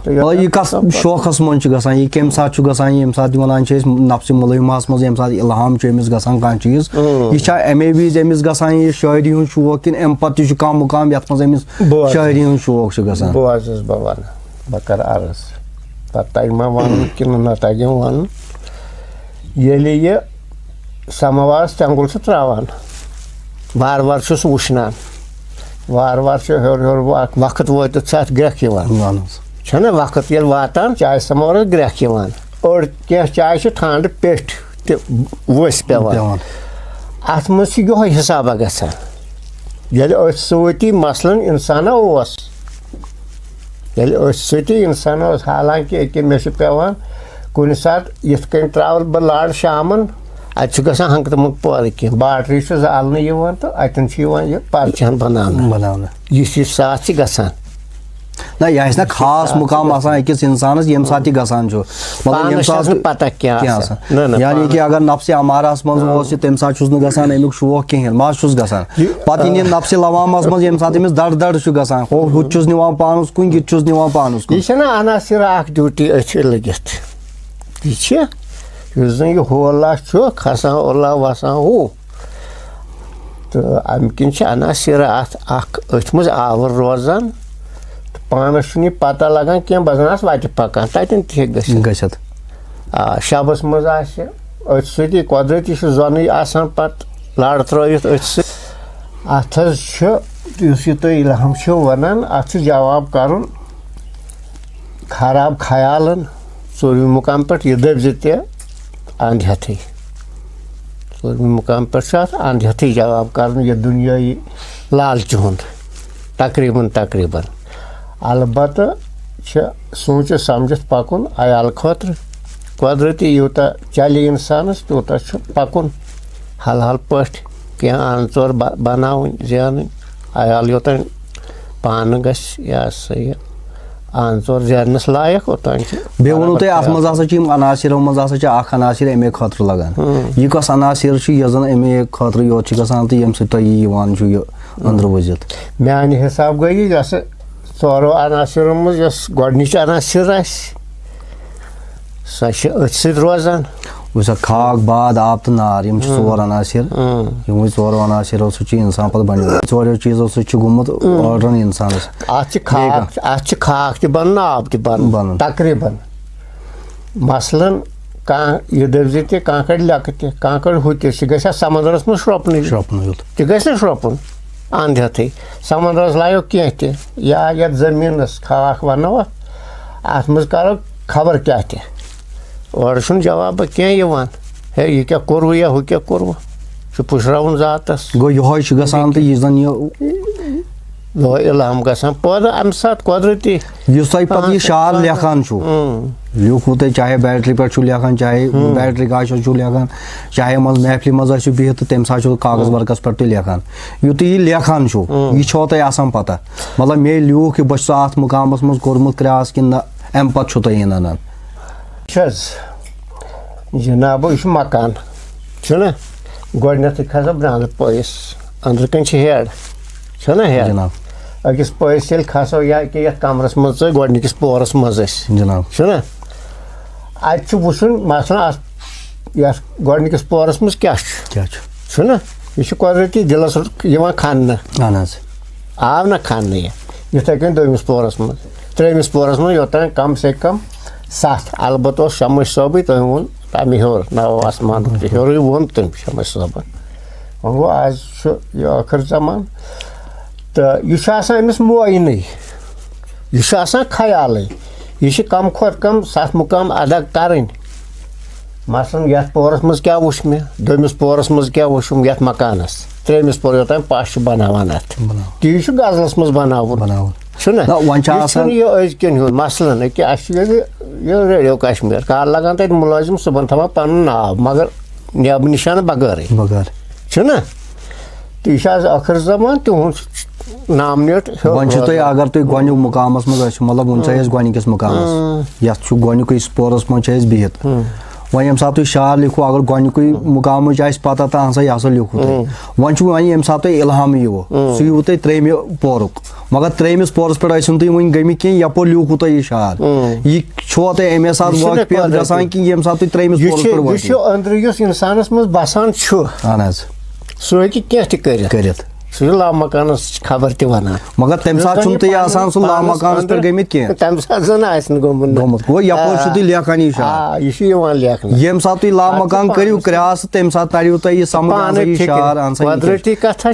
यह कस शौकस मन गसान यह कम सात गसान ये सात वन नफ्स मुलहिमास मज ये सात इल्हाम अमिस गसान कह चीज यह अमे विज अमिस गसान यह शायरी हूँ शौक कि अम पे कह मुकाम ये अमिस शायरी हूँ शौक गसान बह कर अर्ज तग मा वन कि न तगम वन ये समवार तेंगुल त्रावान वार वार वुशनान वार वार हर हर वक्त वत ग्रेख ना वक्त ये वातान चाय समोर ग्रेख और क्या चाय ठंड पेठ वस पेवान अत मज ये हिसाबा गसान ये सती मसलन इंसान ये सती इंसान हालांकि अके मे पेवान कुन सात यथ कन त्रावल बह लाड़ शामन अत गसान हंग तमुक पौध कह बाटरी अलने तो अतन यह परचन बनाना यह साथ गसान ना यह ना खास मुकाम अकिस इंसान ये सात गसान मतलब पता क्या यानी कि अगर नफ्स अमारास मज तम सात गसान अमुक शौक कहें मज गसान पे इन नफ्स लवामस मज ये सात दड़ दड़ गसान हुत निवान पानस कुन ये निवान पानस कुन यह अनासर अख ड्यूटी अथ लगित यह यह होला खसान ओला वसान हूँ तो अम किन अनासर अथ मज आवर रोजान पानस पता लगान क्या बजान वत पकान तन गत शबस मज अथ सती कुदरती जोन पत लड़ त्रवित अथ तुम इल्हाम वन अथ जवाब कर खराब ख्यालन चौरमी मुकाम पे यह दबज अंध हेथी चौरमी मुकाम पे अंध हेथी जवाब कर यह दुनियाई लालच हुंद तकरीबन तकरीबन अलबत् सोच समझ पकुन अयाल खुद कुदरती यूता चल इंसानस तूता पकुन हल हल पे क्या अन चोर बनावन जैन अयाल योतन पान गह अन चोर जैनस लायक ओतान बे वो तुम अत मज अनासरों मज अनासर अमे खुद लगान यह कस अनासर यह जन अमे खुद योत गसान तो ये यह अंदर वजित मान हिसाब गई चोरो अनासर मज गोडनिच अनासर सह अथ रोजान वह खाक बाद आब तो नार यम चोर अनासर यम चोरो अनासर सह इंसान पे बन चोरो चीजों सह गुमुत ऑर्डर इंसान अत खाक बन आब बन तकरीबन मसलन कह यह दबज तकड़ लेक तकड़ हु तह समंदरस मज श्रोपन तह गह श्रोपन अंध हेथी समंदरस लायो कह या ये जमीनस खाक वनो अत मज करो खबर क्या और जवाब कह है यह क्या कोरव या हु क्या कोरव पुशरावन जातस गो यह गसान तो यह जन इल्हाम गसान पौध अम सात कुदरती पे शार लेखान लिखू तुम चाहे बैटरी पे लेखान चाहे बैटरी गाछ लेखान चाहे मज महफिल मज बिहित तम सात कागज वर्कस पे लेखान यु यह लेखान यह तुम पता मतलब मे लिख बस अत मुकामस मज कोर्मुत क्रॉस कि अम पे तुम अनान जनाब यह मकान ना गोडनेथ खसा ब्रांद पैस अंदर कन हेड ना हेड जनाब अकिस पैस ये खसो या कि ये कमरस मज गोडनिकिस पोरस मज जनाब ना अत वुचन मसला गोडनिकिस पोरस मज क्या ना यह कुदरती दिलस खान आव ना खान इथे कन दोमिस पोरस मज त्रेमिस पोरस मज योतान कम से कम 7 अलबत् शमश सोबी तुम वो तमें हर नव आसमान हर वो तुम शमश सोबन वो आज यह आखिर जमान तो यह अमिस मुआयन यह ख्याल यह कम खुद कम 7 मुकाम अदा कर मसलन ये पोरस मज क्या वुच मे दोमिस पोरस मज क्या वुचम ये मकानस त्रेमिस पोर योतान पश बनावान अत ती गजलस मज बनावन मसलन कि रेडियो कश्मीर कल लगान तक मुलाजिम सुबह थवान पन नाव मगर नेब निशान बगैर ना तो यह आखिर जमान तुहद नामनेट अगर तुम गोनिक मुकामस मज मतलब वो गोनिकस मुकामस ये गोनिक पोरस मज बिहित वह ये सात शार लिखो अगर गोनिक मुकाम पता तो हसा यह लिखो तुम वो ये सात इल्हाम यो सह यू तुम त्रेम पोरुक मगर त्रेमिस पोरस पे तुम वन गमित कह यप लिखो तुम यह शार यह छो तुम अमे सात वाकफियत गसान कि ये सात त्रेमिस पोरस पे अंदर इंसानस मज बसान सह हेक सह लामकान खबर तक मगर तम सात सह लामकान पे गमित कह तम सात जन गोमुत गो यप लेखान यह शार ये सात तुम लामकान करू क्रास तम सात तरियो तुम यह समझ शार कदरती कथा